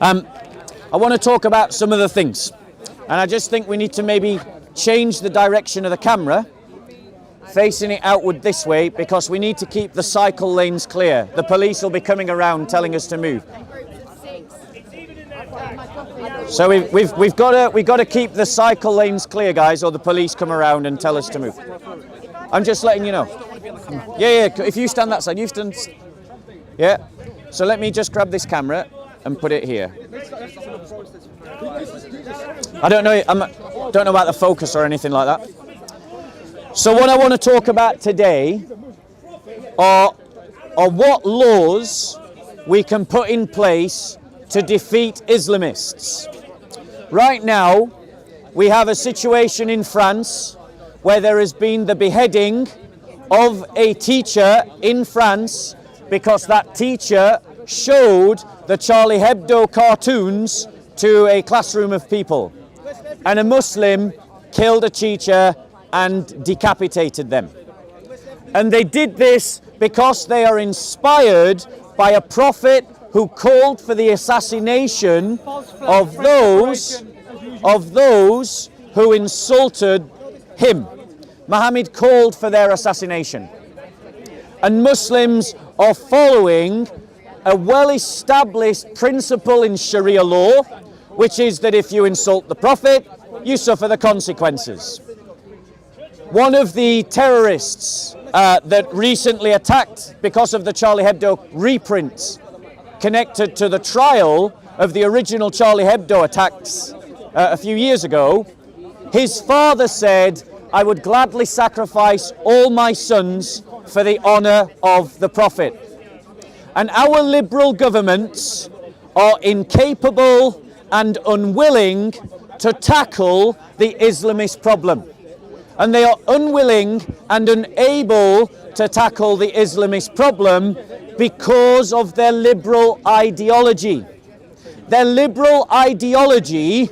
I want to talk about some of the things, and I just think we need to maybe change the direction of the camera, facing it outward this way, because we need to keep the cycle lanes clear. The police will be coming around telling us to move. So we've got to keep the cycle lanes clear, guys, or the police come around and tell us to move. I'm just letting you know. Yeah. If you stand that side, you stand. Yeah. So let me just grab this camera and put it here. I don't know about the focus or anything like that. So what I want to talk about today are what laws we can put in place to defeat Islamists. Right now, we have a situation in France where there has been the beheading of a teacher in France because that teacher showed the Charlie Hebdo cartoons to a classroom of people. And a Muslim killed a teacher and decapitated them. And they did this because they are inspired by a prophet who called for the assassination of those who insulted him. Muhammad called for their assassination. And Muslims are following a well-established principle in Sharia law, which is that if you insult the Prophet, you suffer the consequences. One of the terrorists that recently attacked because of the Charlie Hebdo reprints connected to the trial of the original Charlie Hebdo attacks a few years ago, his father said, "I would gladly sacrifice all my sons for the honor of the Prophet." And our liberal governments are incapable and unwilling to tackle the Islamist problem. And they are unwilling and unable to tackle the Islamist problem because of their liberal ideology. Their liberal ideology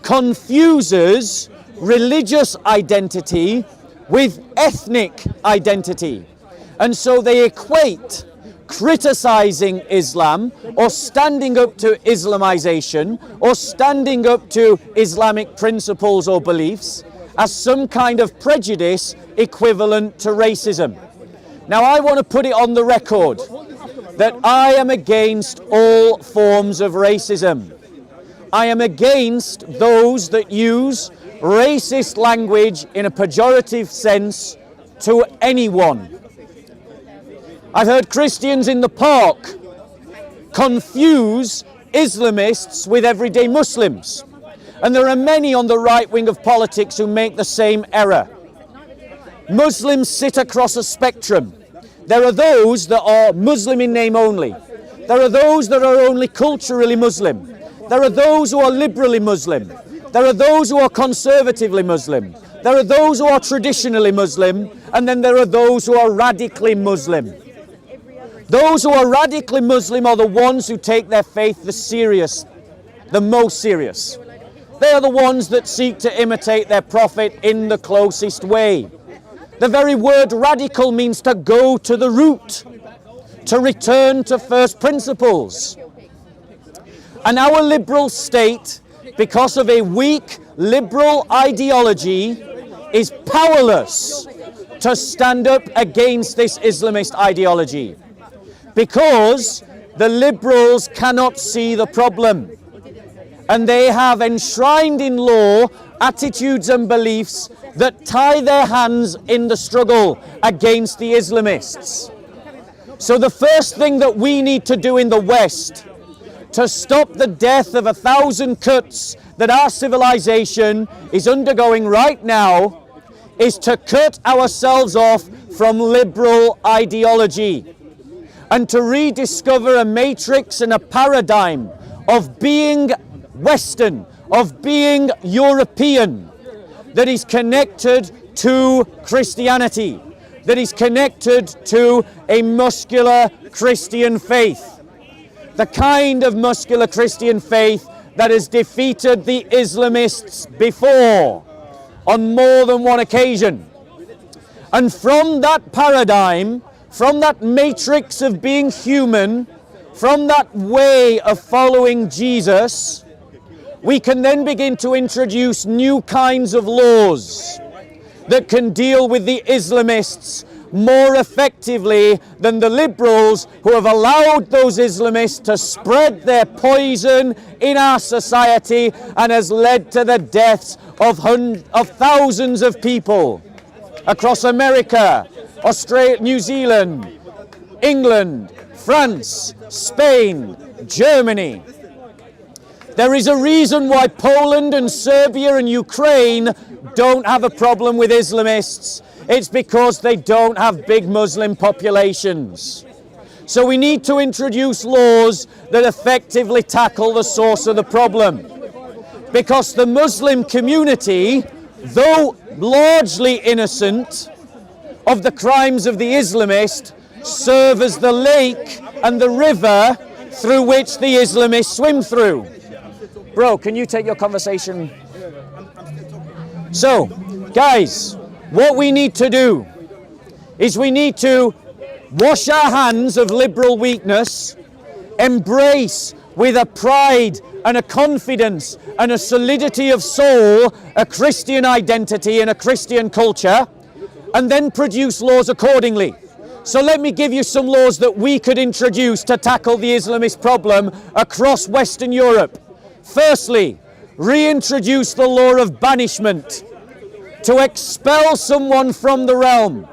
confuses religious identity with ethnic identity. And so they equate criticizing Islam or standing up to Islamization or standing up to Islamic principles or beliefs as some kind of prejudice equivalent to racism. Now, I want to put it on the record that I am against all forms of racism. I am against those that use racist language in a pejorative sense to anyone. I've heard Christians in the park confuse Islamists with everyday Muslims. And there are many on the right wing of politics who make the same error. Muslims sit across a spectrum. There are those that are Muslim in name only. There are those that are only culturally Muslim. There are those who are liberally Muslim. There are those who are conservatively Muslim. There are those who are traditionally Muslim. And then there are those who are radically Muslim. Those who are radically Muslim are the ones who take their faith the most serious. They are the ones that seek to imitate their prophet in the closest way. The very word radical means to go to the root, to return to first principles. And our liberal state, because of a weak liberal ideology, is powerless to stand up against this Islamist ideology. Because the liberals cannot see the problem. And they have enshrined in law attitudes and beliefs that tie their hands in the struggle against the Islamists. So the first thing that we need to do in the West to stop the death of 1,000 cuts that our civilization is undergoing right now is to cut ourselves off from liberal ideology and to rediscover a matrix and a paradigm of being Western, of being European, that is connected to Christianity, that is connected to a muscular Christian faith. The kind of muscular Christian faith that has defeated the Islamists before, on more than one occasion. And from that paradigm, from that matrix of being human, from that way of following Jesus, we can then begin to introduce new kinds of laws that can deal with the Islamists more effectively than the liberals who have allowed those Islamists to spread their poison in our society and has led to the deaths of thousands of people across America, Australia, New Zealand, England, France, Spain, Germany. There is a reason why Poland and Serbia and Ukraine don't have a problem with Islamists. It's because they don't have big Muslim populations. So we need to introduce laws that effectively tackle the source of the problem. Because the Muslim community, though largely innocent of the crimes of the Islamist, serve as the lake and the river through which the Islamists swim through. Bro, can you take your conversation? So, guys, what we need to do is we need to wash our hands of liberal weakness, embrace with a pride and a confidence and a solidity of soul a Christian identity and a Christian culture, and then produce laws accordingly. So let me give you some laws that we could introduce to tackle the Islamist problem across Western Europe. Firstly, reintroduce the law of banishment, to expel someone from the realm,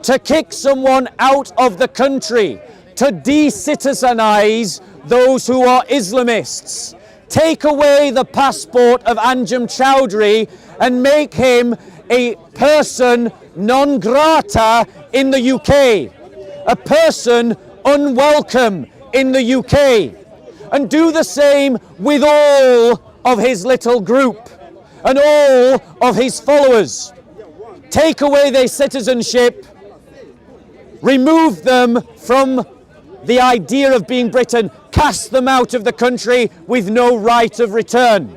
to kick someone out of the country, to de-citizenize those who are Islamists. Take away the passport of Anjem Choudhury and make him a person non grata in the UK, a person unwelcome in the UK. And do the same with all of his little group and all of his followers. Take away their citizenship, remove them from the idea of being Britain, cast them out of the country with no right of return.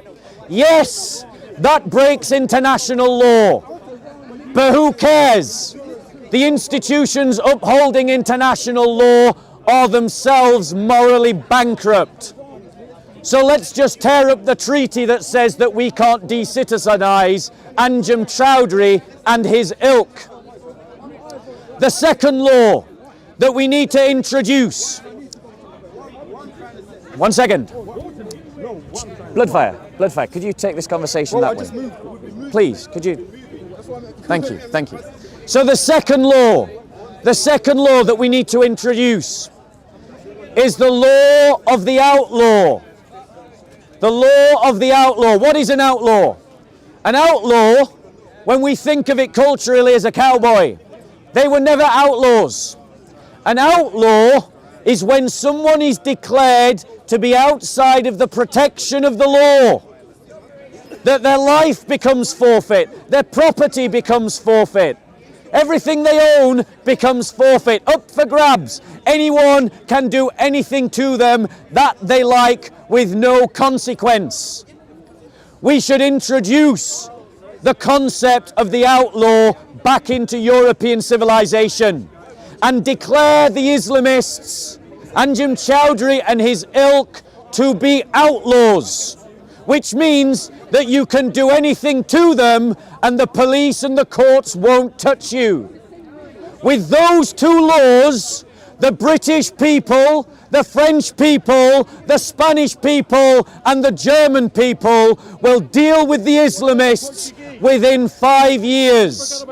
Yes, that breaks international law, but who cares? The institutions upholding international law are themselves morally bankrupt. So let's just tear up the treaty that says that we can't de-citizenize Anjem Choudhury and his ilk. The second law that we need to introduce. One second. Bloodfire, could you take this conversation that way? Please, could you? Thank you. So the second law that we need to introduce is the law of the outlaw. The law of the outlaw. What is an outlaw? An outlaw, when we think of it culturally, as a cowboy. They were never outlaws. An outlaw is when someone is declared to be outside of the protection of the law. That their life becomes forfeit, their property becomes forfeit. Everything they own becomes forfeit, up for grabs. Anyone can do anything to them that they like with no consequence. We should introduce the concept of the outlaw back into European civilization and declare the Islamists, Anjem Choudhury and his ilk, to be outlaws, which means that you can do anything to them and the police and the courts won't touch you. With those two laws, the British people, the French people, the Spanish people and the German people will deal with the Islamists within 5 years.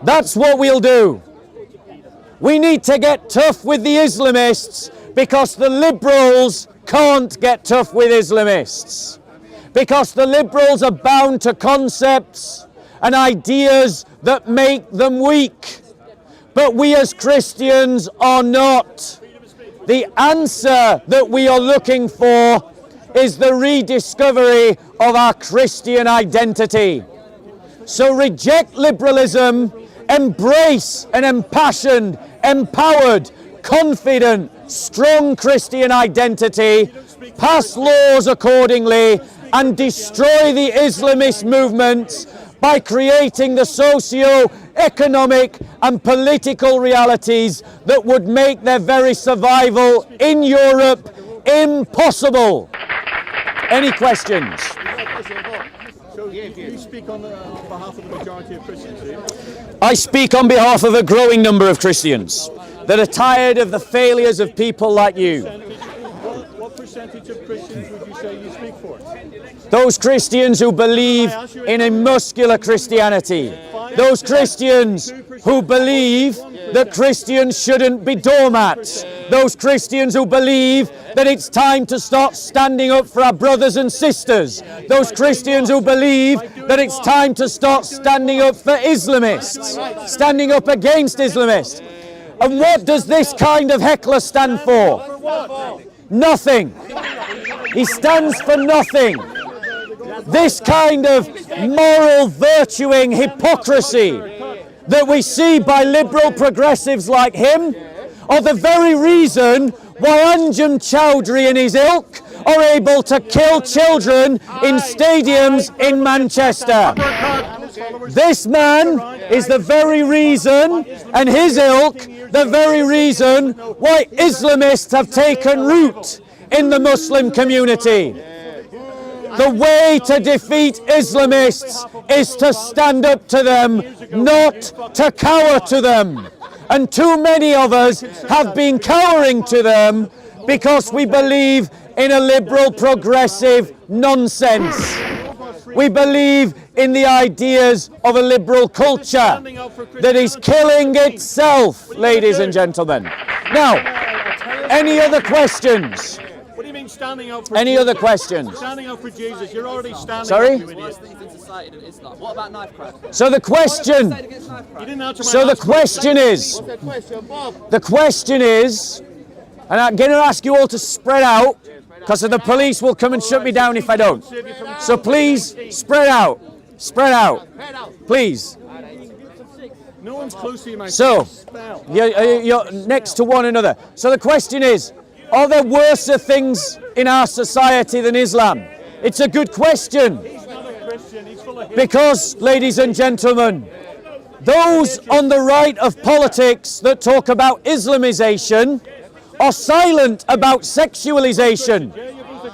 That's what we'll do. We need to get tough with the Islamists because the liberals can't get tough with Islamists. Because the liberals are bound to concepts and ideas that make them weak. But we as Christians are not. The answer that we are looking for is the rediscovery of our Christian identity. So reject liberalism, embrace an impassioned, empowered, confident, strong Christian identity, pass laws accordingly, and destroy the Islamist movements by creating the socio-economic and political realities that would make their very survival in Europe impossible. Any questions? So you speak on behalf of the majority of Christians, do you? I speak on behalf of a growing number of Christians that are tired of the failures of people like you. What percentage of Christians would you say you speak for? Those Christians who believe in a muscular Christianity. Those Christians who believe that Christians shouldn't be doormats. Those Christians who believe that it's time to start standing up for our brothers and sisters. Those Christians who believe that it's time to start standing up for Islamists, standing up against Islamists. And what does this kind of heckler stand for? Nothing. He stands for nothing. This kind of moral virtuing hypocrisy that we see by liberal progressives like him are the very reason why Anjem Chowdhury and his ilk are able to kill children in stadiums in Manchester. This man is the very reason, and his ilk, the very reason why Islamists have taken root in the Muslim community. The way to defeat Islamists is to stand up to them, not to cower to them. And too many of us have been cowering to them because we believe in a liberal progressive nonsense. We believe in the ideas of a liberal culture that is killing itself, ladies and gentlemen. Now, any other questions? What do you mean standing up for Any Jesus? other questions? Standing up for Jesus, you're already standing Sorry? up, you idiot. What about knife crime? So the question, You didn't answer my so the last question is, and I'm going to ask you all to spread out, because the police will come and shut me down if I don't. So please, spread out, please. No one's close to you, my So, spell. you're next to one another. So the question is, are there worse things in our society than Islam? It's a good question. He's not a Christian, he's full of hate. Because, ladies and gentlemen, those on the right of politics that talk about Islamization are silent about sexualization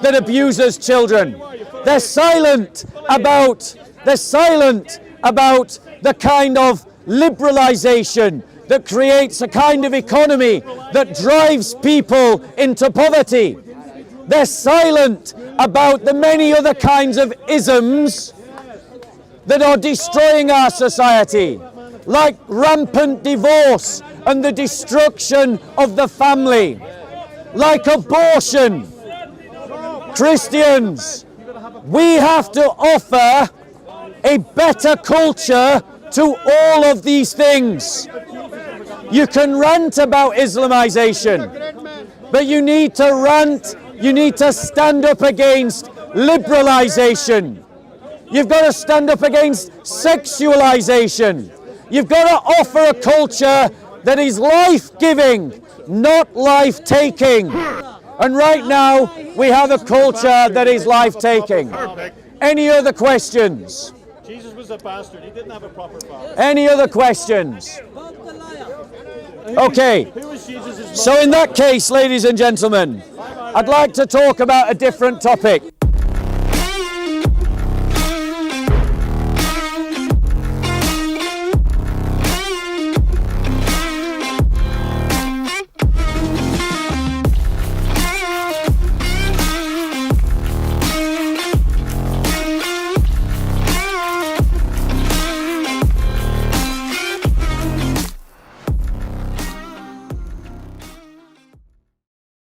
that abuses children. They're silent about the kind of liberalization that creates a kind of economy that drives people into poverty. They're silent about the many other kinds of isms that are destroying our society, like rampant divorce and the destruction of the family, like abortion. Christians, we have to offer a better culture to all of these things. You can rant about Islamization, but you need to stand up against liberalization. You've got to stand up against sexualization. You've got to offer a culture that is life-giving, not life-taking. And right now, we have a culture that is life-taking. Any other questions? Jesus was a bastard, he didn't have a proper father. Any other questions? Okay, Who was Jesus' so in that case, ladies and gentlemen, I'd like to talk about a different topic.